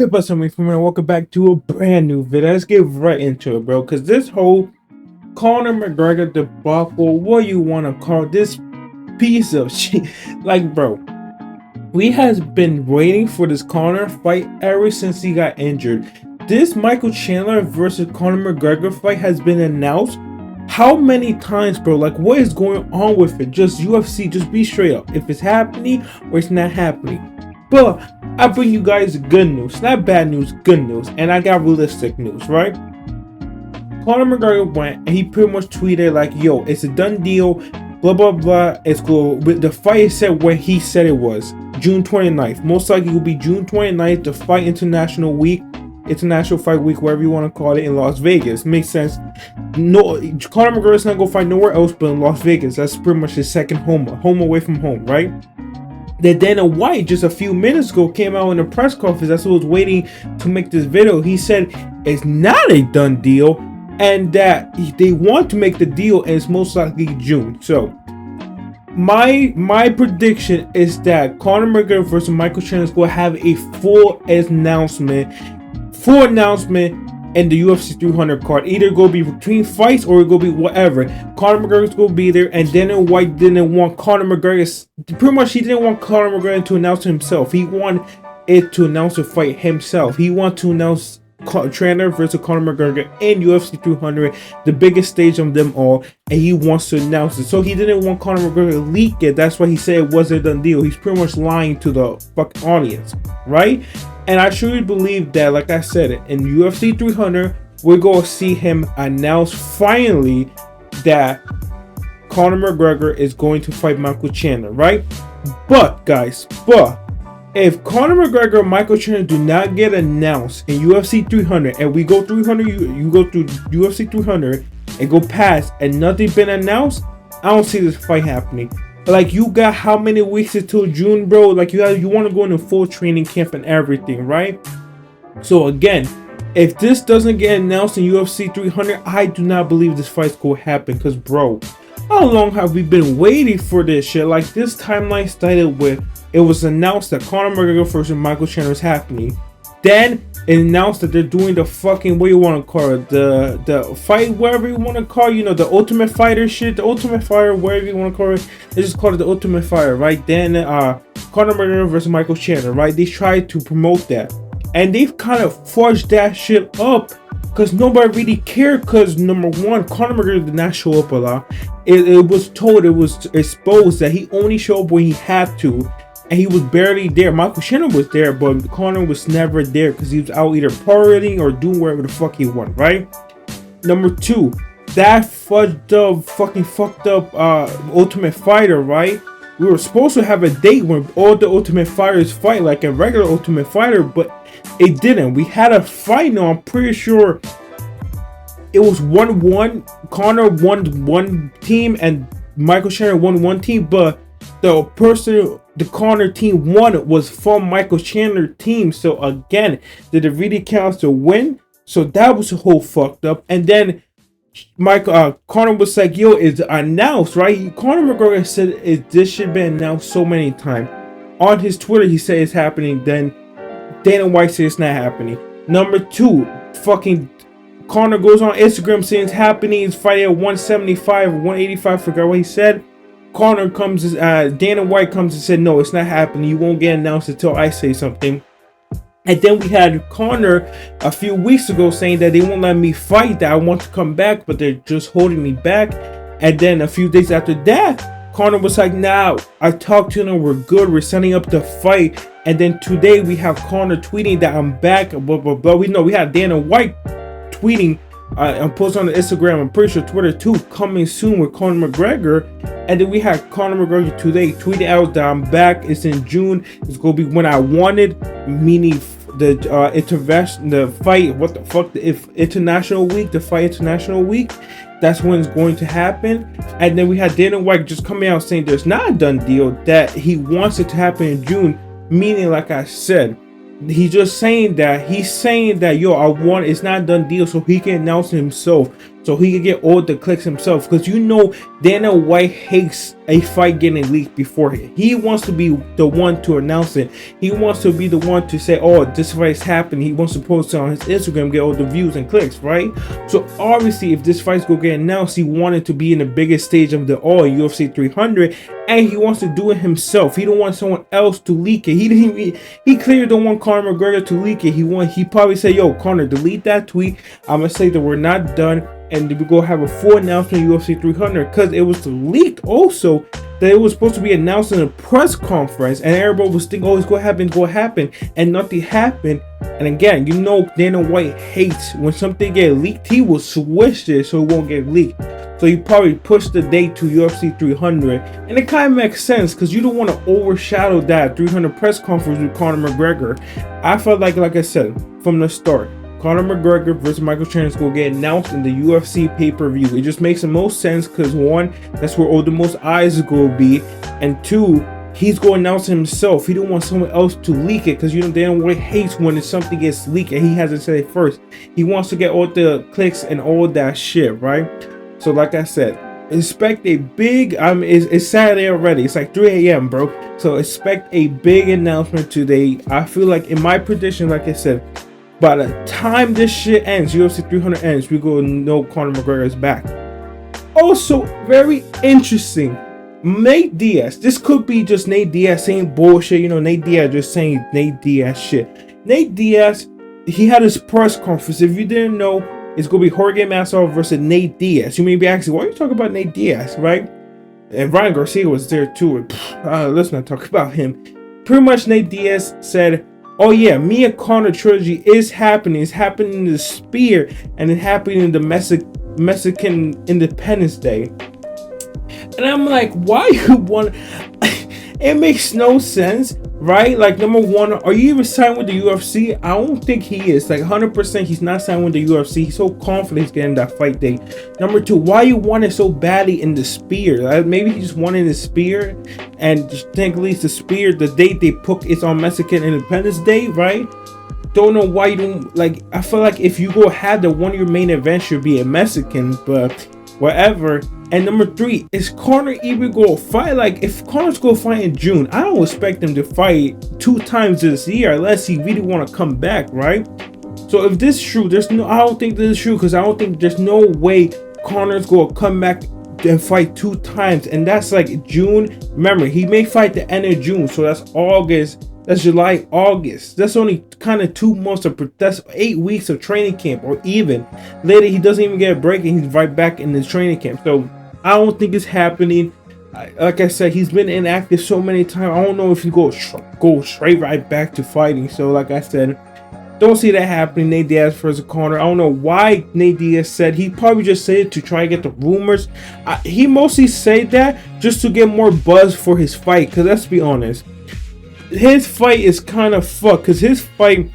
Hey, what's up, my friend? Welcome back to a brand new video. Let's get right into it, bro. Because this whole Conor McGregor debacle, what you want to call this piece of shit, like, bro, we has been waiting for this Conor fight ever since he got injured. This Michael Chandler versus Conor McGregor fight has been announced. How many times, bro? Like, what is going on with it? Just UFC, just be straight up. If it's happening or it's not happening. But I bring you guys good news, not bad news, good news, and I got realistic news, right? Conor McGregor went and he pretty much tweeted like, "Yo, it's a done deal, blah blah blah. It's cool." But the fight is set when he said it was June 29th. Most likely it will be June 29th. The fight international fight week, whatever you want to call it, in Las Vegas. Makes sense. No, Conor McGregor's not gonna fight nowhere else but in Las Vegas. That's pretty much his second home away from home, right? That Dana White just a few minutes ago came out in a press conference. That's who was waiting to make this video. He said it's not a done deal and that they want to make the deal, and it's most likely June. So my prediction is that Conor McGregor versus Michael Chandler is going to have a full announcement in the UFC 300 card. Either go be between fights or it go be whatever. Conor McGregor's gonna be there, and Dana White didn't want Conor McGregor. Pretty much, he didn't want Conor McGregor to announce himself. He wanted it to announce the fight himself. He wanted to announce Chandler versus Conor McGregor in UFC 300, the biggest stage of them all, and he wants to announce it. So he didn't want Conor McGregor to leak it. That's why he said it wasn't a done deal. He's pretty much lying to the fucking audience, right? And I truly believe that, like I said, in UFC 300, we're going to see him announce finally that Conor McGregor is going to fight Michael Chandler, right? But, guys, if Conor McGregor and Michael Chandler do not get announced in UFC 300, and we go 300, you go through UFC 300 and go past, and nothing been announced, I don't see this fight happening. Like, you got how many weeks until June, bro? Like, you want to go into full training camp and everything, right? So again, if this doesn't get announced in UFC 300, I do not believe this fight's going to happen. Because, bro, how long have we been waiting for this shit? Like, this timeline started with, it was announced that Conor McGregor versus Michael Chandler is happening. Then it announced that they're doing the fucking, what you want to call it, the fight, whatever you want to call, you know, the Ultimate Fighter shit, the Ultimate Fighter, whatever you want to call it. They just call it the Ultimate Fighter, right? Then Conor McGregor versus Michael Chandler, right? They tried to promote that, and they've kind of forged that shit up because nobody really cared. Because number one, Conor McGregor did not show up a lot. It was told, it was exposed that he only showed up when he had to. And he was barely there. Michael Chandler was there, but Conor was never there because he was out either partying or doing whatever the fuck he wanted, right? Number two, that fucked up Ultimate Fighter, right? We were supposed to have a date when all the Ultimate Fighters fight like a regular Ultimate Fighter, but it didn't. We had a fight now. I'm pretty sure it was 1-1. Conor won one team and Michael Chandler won one team, but the Conor team won was from Michael Chandler team. So again, did it really count to win? So that was a whole fucked up. And then Conor was like, "Yo, it's announced, right?" Conor McGregor said this should be announced so many times. On his Twitter, he said it's happening. Then Dana White said it's not happening. Number two, fucking Conor goes on Instagram saying it's happening. He's fighting at 175, 185. Forgot what he said. Conor comes, Dana White comes and said, "No, it's not happening. You won't get announced until I say something." And then we had Conor a few weeks ago saying that they won't let me fight, that I want to come back, but they're just holding me back. And then a few days after that, Conor was like, "Nah, I talked to them. We're good. We're setting up the fight." And then today we have Conor tweeting that I'm back. Blah blah blah. We had Dana White tweeting. And post on the Instagram, I'm pretty sure Twitter too, coming soon with Conor McGregor. And then we had Conor McGregor today tweeted out that I'm back. It's in June. It's gonna be when I wanted, meaning the fight. What the fuck? If international week, the fight international week, that's when it's going to happen. And then we had Dana White just coming out saying there's not a done deal, that he wants it to happen in June, meaning, like I said, he's just saying that yo, I want, it's not a done deal, so he can announce himself. so he could get all the clicks himself. Because you know Dana White hates a fight getting leaked beforehand. He wants to be the one to announce it. He wants to be the one to say, oh, this fight's happened. He wants to post it on his Instagram, get all the views and clicks, right? So obviously, if this fight's gonna get announced, he wanted to be in the biggest stage of the all, UFC 300, and he wants to do it himself. He don't want someone else to leak it. He clearly don't want Conor McGregor to leak it. He probably say, yo, Conor, delete that tweet. I'm gonna say that we're not done, and we go have a full announcement UFC 300, because it was leaked also that it was supposed to be announced in a press conference, and everybody was thinking, oh, it's gonna happen, and nothing happened. And again, you know Dana White hates when something get leaked. He will switch it so it won't get leaked. So he probably pushed the date to UFC 300, and it kind of makes sense because you don't want to overshadow that 300 press conference with Conor McGregor. I felt like I said from the start, Conor McGregor versus Michael Chandler is going to get announced in the UFC pay-per-view. It just makes the most sense because one, that's where all the most eyes are going to be, and two, he's going to announce it himself. He don't want someone else to leak it because you know Dana White hates when something gets leaked and he hasn't said it first. He wants to get all the clicks and all that shit, right? So like I said, expect a big, it's Saturday already. It's like 3 a.m., bro. So expect a big announcement today. I feel like in my prediction, like I said, by the time this shit ends, UFC 300 ends, we go know Conor McGregor is back. Also, very interesting, Nate Diaz. This could be just Nate Diaz saying bullshit. You know, Nate Diaz just saying Nate Diaz shit. Nate Diaz, he had his press conference. If you didn't know, it's going to be Jorge Masvidal versus Nate Diaz. You may be asking, why are you talking about Nate Diaz, right? And Ryan Garcia was there too. Let's not talk about him. Pretty much Nate Diaz said, oh yeah, me and Conor trilogy is happening. It's happening in the Spear, and it's happening in the Mexican Independence Day. And I'm like, why you want? It makes no sense, right? Like, number one, are you even signed with the UFC? I don't think he is. Like 100%, he's not signed with the UFC. He's so confident he's getting that fight day. Number two, why you want it so badly in the Spear? Maybe he just wanted the Spear, and technically it's the Spear. The date they put is on Mexican Independence Day, right? Don't know why you don't like. I feel like if you go have the one of your main events should be a Mexican, but whatever. And number three, is Conor even going to fight? Like, if Conor's going to fight in June, I don't expect him to fight 2 times this year unless he really want to come back, right? So if this is true, I don't think this is true, because I don't think there's no way Conor's going to come back and fight 2 times. And that's like June. Remember, he may fight the end of June, so that's August. That's July, August. That's only kind of 2 months of, that's 8 weeks of training camp, or even later he doesn't even get a break and he's right back in his training camp. So I don't think it's happening. Like I said, he's been inactive so many times. I don't know if he go straight right back to fighting. So like I said, don't see that happening. Nate Diaz versus Conor. I don't know why Nate Diaz said. He probably just said it to try to get the rumors. He mostly said that just to get more buzz for his fight. Because let's be honest, his fight is kind of fucked. Because his fight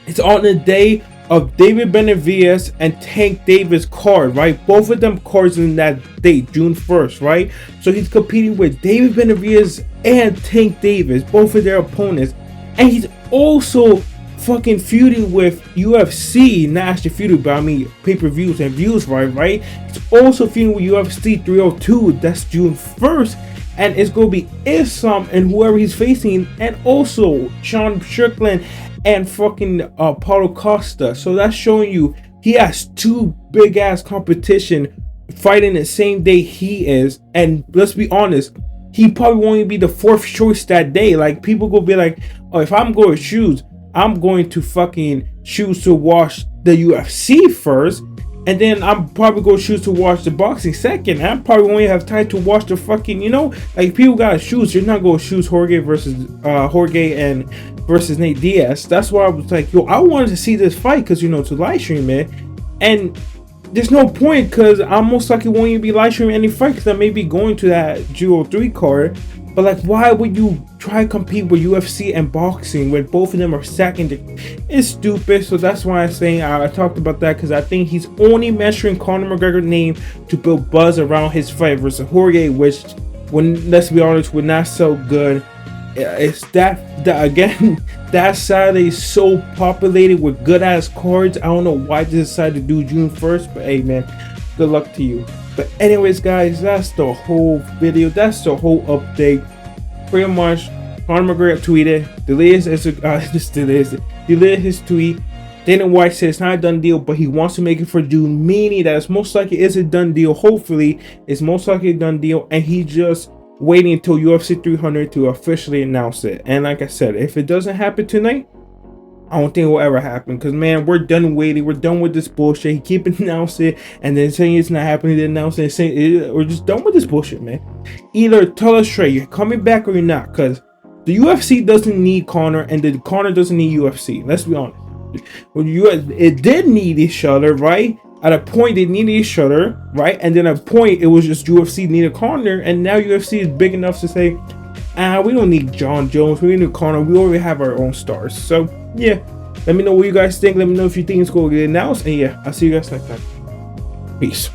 is on the day of David Benavidez and Tank Davis card, right? Both of them cards in that date, June 1st, right? So he's competing with David Benavidez and Tank Davis, both of their opponents. And he's also fucking feuding with UFC, not actually feuding, but I mean pay-per-views and views, right? He's also feuding with UFC 302, that's June 1st. And it's going to be Islam and whoever he's facing, and also Sean Strickland and fucking Paulo Costa. So that's showing you he has 2 big ass competition fighting the same day he is. And let's be honest, he probably won't even be the 4th choice that day. Like, people go be like, oh, if I'm going to choose, I'm going to fucking choose to watch the UFC first, and then I'm probably going to choose to watch the boxing second. I probably won't have time to watch the fucking, you know, like, people gotta choose. You're not going to choose Jorge and versus Nate Diaz. That's why I was like, yo, I wanted to see this fight because, you know, it's a live stream, man. And there's no point because I most likely won't even be live streaming any fight because I may be going to that Duo 3 card. But like, why would you try to compete with UFC and boxing when both of them are second? It's stupid. So that's why I'm saying I talked about that, because I think he's only mentioning Conor McGregor's name to build buzz around his fight versus Jorge, which, when let's be honest, would not so good. it's that again, that Saturday is so populated with good ass cards. I don't know why they decided to do June 1st, but hey man, good luck to you. But anyways guys, that's the whole video, that's the whole update. Pretty much Conor McGregor tweeted, deleted his tweet. Dana White said it's not a done deal, but he wants to make it for June, meaning that it's most likely is a done deal. Hopefully it's most likely a done deal, and he just waiting until UFC 300 to officially announce it. And like I said, if it doesn't happen tonight, I don't think it will ever happen, because man, we're done waiting, we're done with this bullshit. He keep announcing it and then saying it's not happening, then announcing it, saying it. We're just done with this bullshit, man. Either tell us straight, you're coming back or you're not, because the UFC doesn't need Conor, and the Conor doesn't need UFC. Let's be honest. When it did need each other, right? At a point they needed each other, right? And then at a point it was just UFC needed Conor, and now UFC is big enough to say, we don't need John Jones, we need Conor, we already have our own stars. So yeah, let me know what you guys think. Let me know if you think it's going to get announced, and yeah, I'll see you guys next time. Peace.